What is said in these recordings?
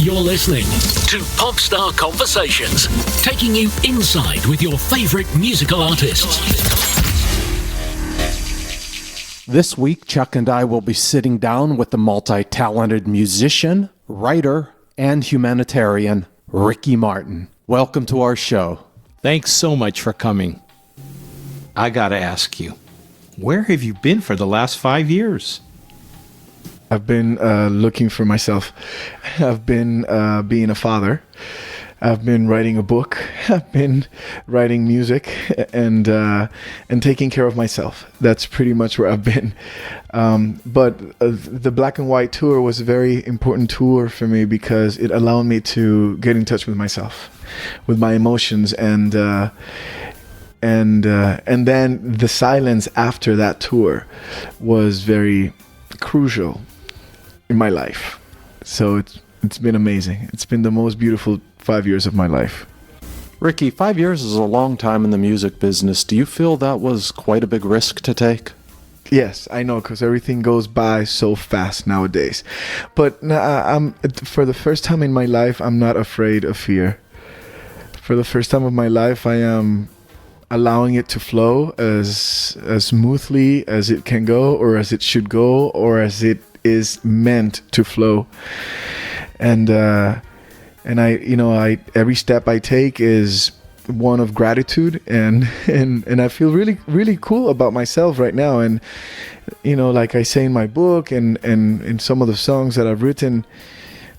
You're listening to Popstar Conversations, taking you inside with your favorite musical artists. This week, Chuck and I will be sitting down with the multi-talented musician, writer, and humanitarian, Ricky Martin. Welcome to our show. Thanks so much for coming. I gotta ask you, where have you been for the last 5 years? I've been looking for myself. I've been being a father. I've been writing a book. I've been writing music and taking care of myself. That's pretty much where I've been. But the Black and White tour was a very important tour for me because it allowed me to get in touch with myself, with my emotions, and then the silence after that tour was very crucial in my life. So it's been amazing. It's been the most beautiful 5 years of my life. Ricky, 5 years is a long time in the music business. Do you feel that was quite a big risk to take? Yes, I know, because everything goes by so fast nowadays. But for the first time in my life, I'm not afraid of fear. For the first time of my life, I am allowing it to flow as smoothly as it can go, or as it should go, or as it is meant to flow. And I every step I take is one of gratitude, and I feel really, really cool about myself right now. And like I say in my book and in some of the songs that I've written,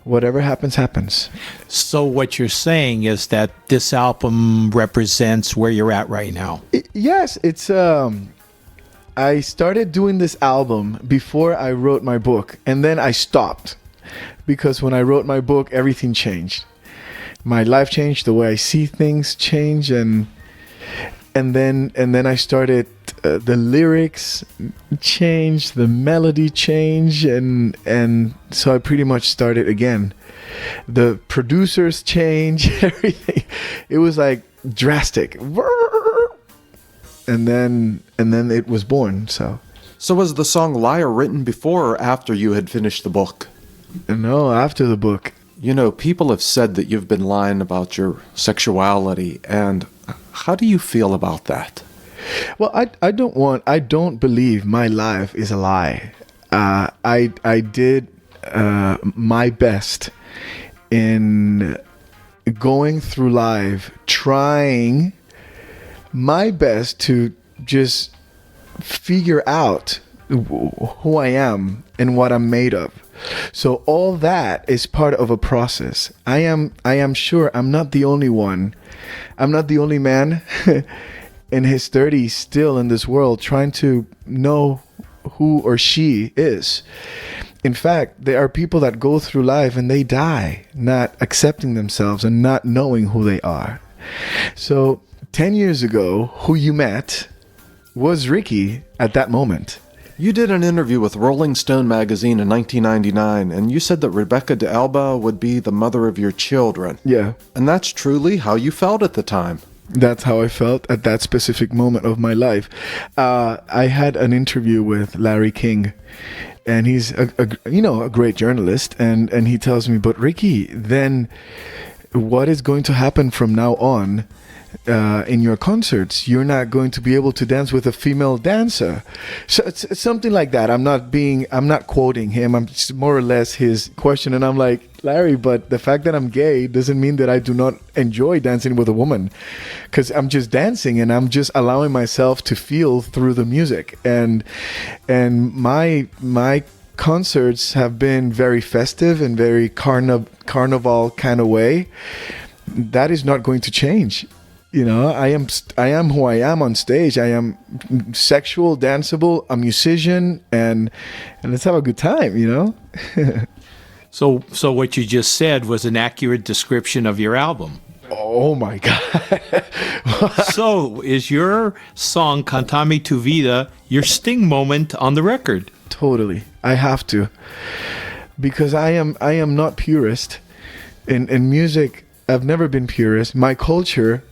whatever happens, happens. So what you're saying is that this album represents where you're at right now. Yes, it's I started doing this album before I wrote my book, and then I stopped because when I wrote my book, everything changed. My life changed, the way I see things change, and then I started the lyrics changed, the melody changed, and so I pretty much started again. The producers changed, everything. It was like drastic. And then it was born. So was the song Liar written before or after you had finished the book? No, after the book. People have said that you've been lying about your sexuality, and how do you feel about that? Well, I don't believe my life is a lie. I did my best in going through life, trying my best to just figure out who I am and what I'm made of. So all that is part of a process. I am sure I'm not the only one. I'm not the only man in his 30s still in this world trying to know who or she is. In fact, there are people that go through life and they die not accepting themselves and not knowing who they are. So 10 years ago, who you met was Ricky at that moment. You did an interview with Rolling Stone magazine in 1999, and you said that Rebecca de Alba would be the mother of your children. Yeah. And that's truly how you felt at the time. That's how I felt at that specific moment of my life. I had an interview with Larry King, and he's a great journalist, and he tells me, but Ricky, then what is going to happen from now on in your concerts? You're not going to be able to dance with a female dancer. So it's something like that. I'm not quoting him. I'm just more or less his question. And I'm like, Larry, but the fact that I'm gay doesn't mean that I do not enjoy dancing with a woman, because I'm just dancing and I'm just allowing myself to feel through the music. And my concerts have been very festive and very carnival kind of way. That is not going to change. I am who I am on stage. I am sexual, danceable, a musician, and let's have a good time, So what you just said was an accurate description of your album. Oh my God. So is your song Cantame tu Vida your sting moment on the record? Totally. I have to. Because I am not purist. In music, I've never been purist. My culture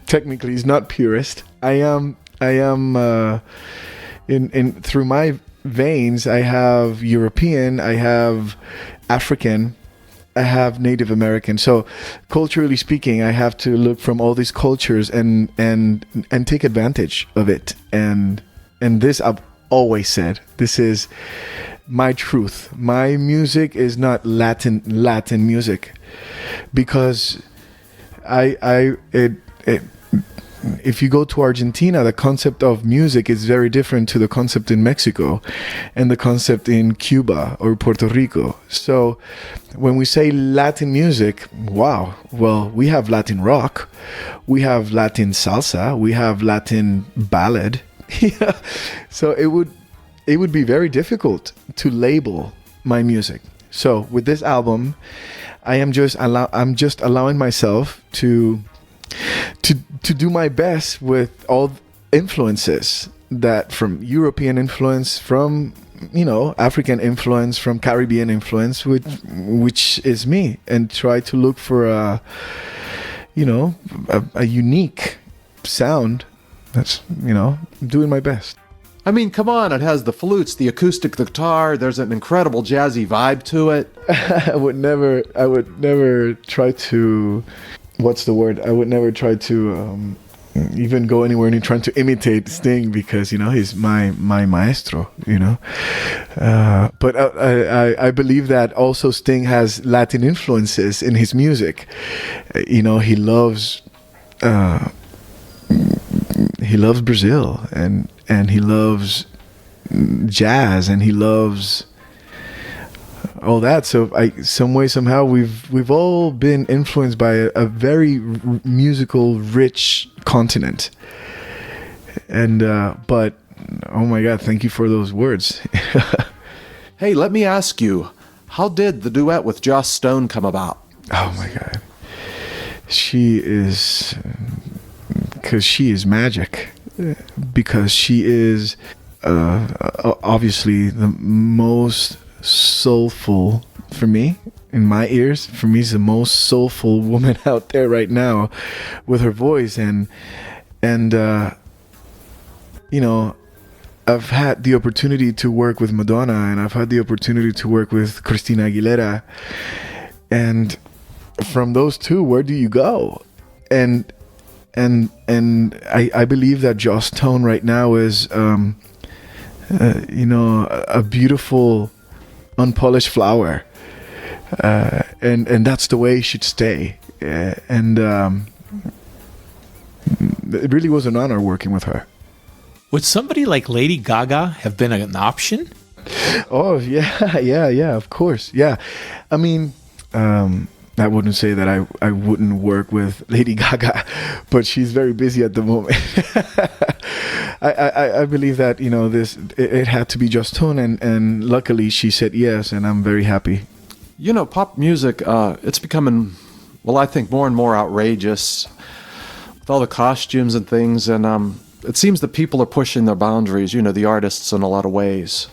technically is not purist. I am in through my veins, I have European, I have African, I have Native American. So culturally speaking, I have to look from all these cultures and take advantage of it. And this I've always said, this is my truth. My music is not Latin music, because if you go to Argentina, the concept of music is very different to the concept in Mexico and the concept in Cuba or Puerto Rico. So when we say Latin music, wow, well, we have Latin rock, we have Latin salsa, we have Latin ballad. Yeah. So it would be very difficult to label my music. So with this album, I'm just allowing myself to do my best with all influences, that from European influence, from African influence, from Caribbean influence, which is me, and try to look for a unique sound. That's doing my best. I mean, come on, it has the flutes, the acoustic guitar, there's an incredible jazzy vibe to it. I would never try to, what's the word? I would never try to even go anywhere and trying to imitate Sting, because, he's my maestro, But I believe that also Sting has Latin influences in his music. He loves Brazil, and he loves jazz, and he loves all that. So somehow we've all been influenced by a very musical rich continent. And but oh my God, thank you for those words. Hey, let me ask you, how did the duet with Joss Stone come about? Oh my God, because she is magic, because she is obviously the most soulful, for me, in my ears, for me, is the most soulful woman out there right now with her voice. And I've had the opportunity to work with Madonna, and I've had the opportunity to work with Christina Aguilera, and from those two, where do you go? And I believe that Joss Stone right now is a beautiful unpolished flower, and that's the way it should stay. And it really was an honor working with her. Would somebody like Lady Gaga have been an option? Oh yeah, of course, yeah. I mean, I wouldn't say that I wouldn't work with Lady Gaga, but she's very busy at the moment. I believe that it had to be Joss Stone, and luckily she said yes, and I'm very happy. Pop music, it's becoming, well, I think more and more outrageous with all the costumes and things, and it seems that people are pushing their boundaries, the artists, in a lot of ways.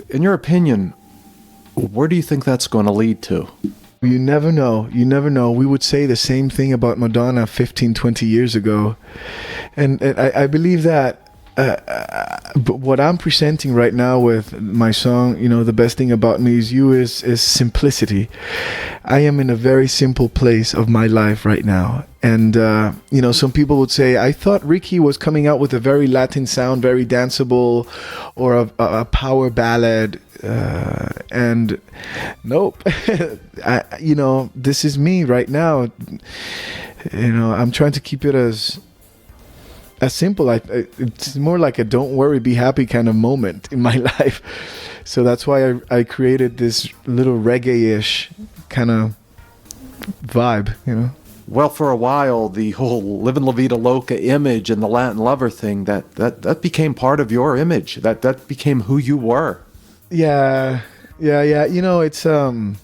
In your opinion, where do you think that's going to lead to? You never know. We would say the same thing about Madonna 15, 20 years ago. And I believe that what I'm presenting right now with my song, The Best Thing About Me Is You, is simplicity. I am in a very simple place of my life right now. And, some people would say, I thought Ricky was coming out with a very Latin sound, very danceable, or a power ballad. And nope. This is me right now. I'm trying to keep it as simple. It's more like a don't worry, be happy kind of moment in my life. So that's why I created this little reggae-ish kind of vibe, Well, for a while, the whole Livin la Vida Loca image and the Latin lover thing, that became part of your image. That became who you were. Yeah. It's I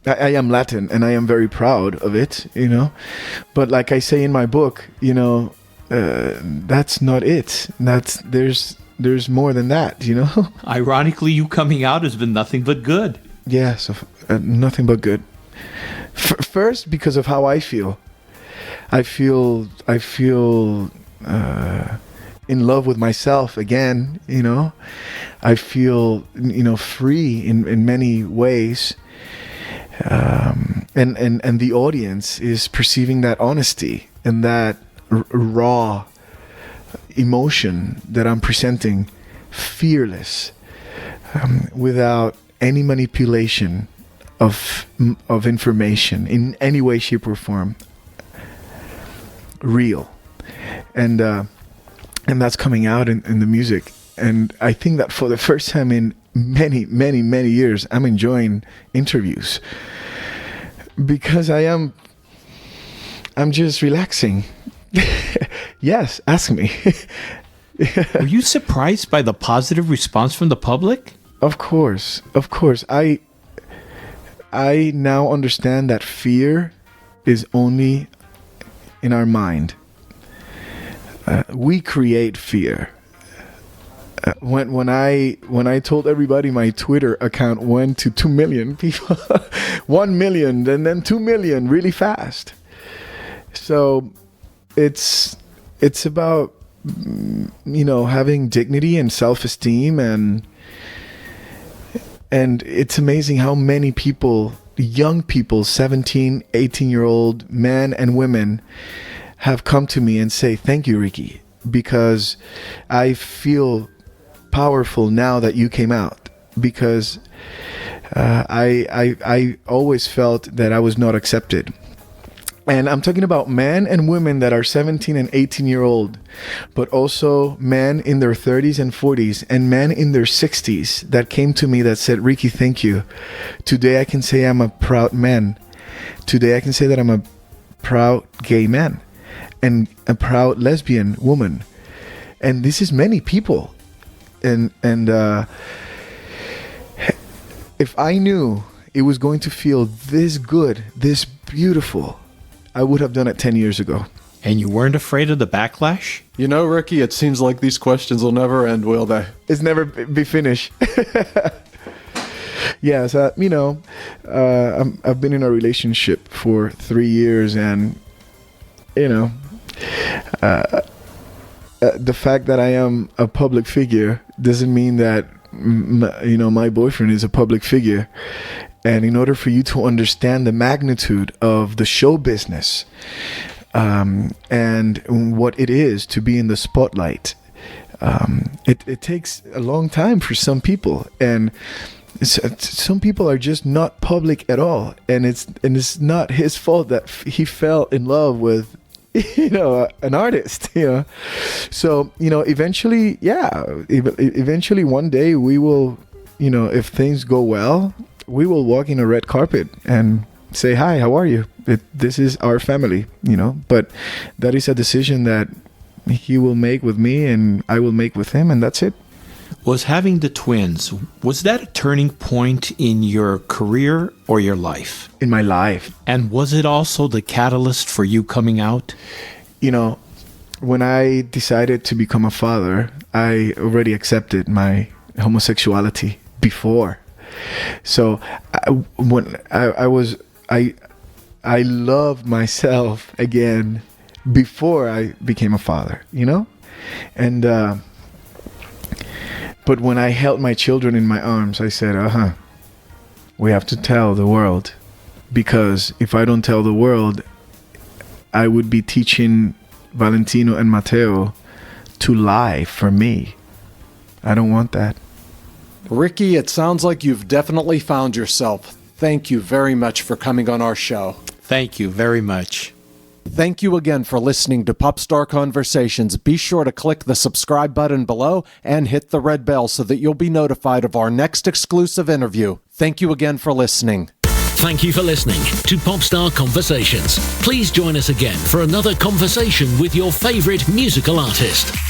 am Latin, and I am very proud of it. But like I say in my book, that's not it. There's more than that. Ironically, you coming out has been nothing but good. Yeah, so nothing but good. First, because of how I feel. I feel in love with myself again. I feel free in many ways, and the audience is perceiving that honesty and that raw emotion that I'm presenting, fearless, without any manipulation of information in any way, shape, or form. Real, and that's coming out in the music. And I think that for the first time in many, many, many years, I'm enjoying interviews because I'm just relaxing. Yes, ask me. Were you surprised by the positive response from the public? Of course. I now understand that fear is only in our mind. We create fear. When I told everybody my Twitter account went to 2 million people, 1 million, and then 2 million really fast. So it's about having dignity and self-esteem, and it's amazing how many people, young people, 17, 18-year-old men and women, have come to me and say, thank you, Ricky, because I feel powerful now that you came out, because I always felt that I was not accepted. And I'm talking about men and women that are 17 and 18-year-old, but also men in their 30s and 40s, and men in their 60s that came to me that said, Ricky, thank you. Today I can say I'm a proud man. Today I can say that I'm a proud gay man and a proud lesbian woman. And this is many people. And if I knew it was going to feel this good, this beautiful, I would have done it 10 years ago. And you weren't afraid of the backlash? Ricky, it seems like these questions will never end, will they? It's never be finished. Yes, I've been in a relationship for 3 years, and the fact that I am a public figure doesn't mean that my boyfriend is a public figure. And in order for you to understand the magnitude of the show business, and what it is to be in the spotlight, it takes a long time for some people, and some people are just not public at all, and it's not his fault that he fell in love with an artist. So eventually one day we will, if things go well, we will walk in a red carpet and say, hi, how are you? This is our family, but that is a decision that he will make with me and I will make with him, and that's it. Was having the twins, was that a turning point in your career or your life? In my life. And was it also the catalyst for you coming out? When I decided to become a father, I already accepted my homosexuality before. So I loved myself again before I became a father, and but when I held my children in my arms, I said, we have to tell the world, because if I don't tell the world, I would be teaching Valentino and Mateo to lie for me. I don't want that. Ricky, it sounds like you've definitely found yourself. Thank you very much for coming on our show. Thank you very much. Thank you again for listening to Popstar Conversations. Be sure to click the subscribe button below and hit the red bell so that you'll be notified of our next exclusive interview. Thank you again for listening. Thank you for listening to Popstar Conversations. Please join us again for another conversation with your favorite musical artist.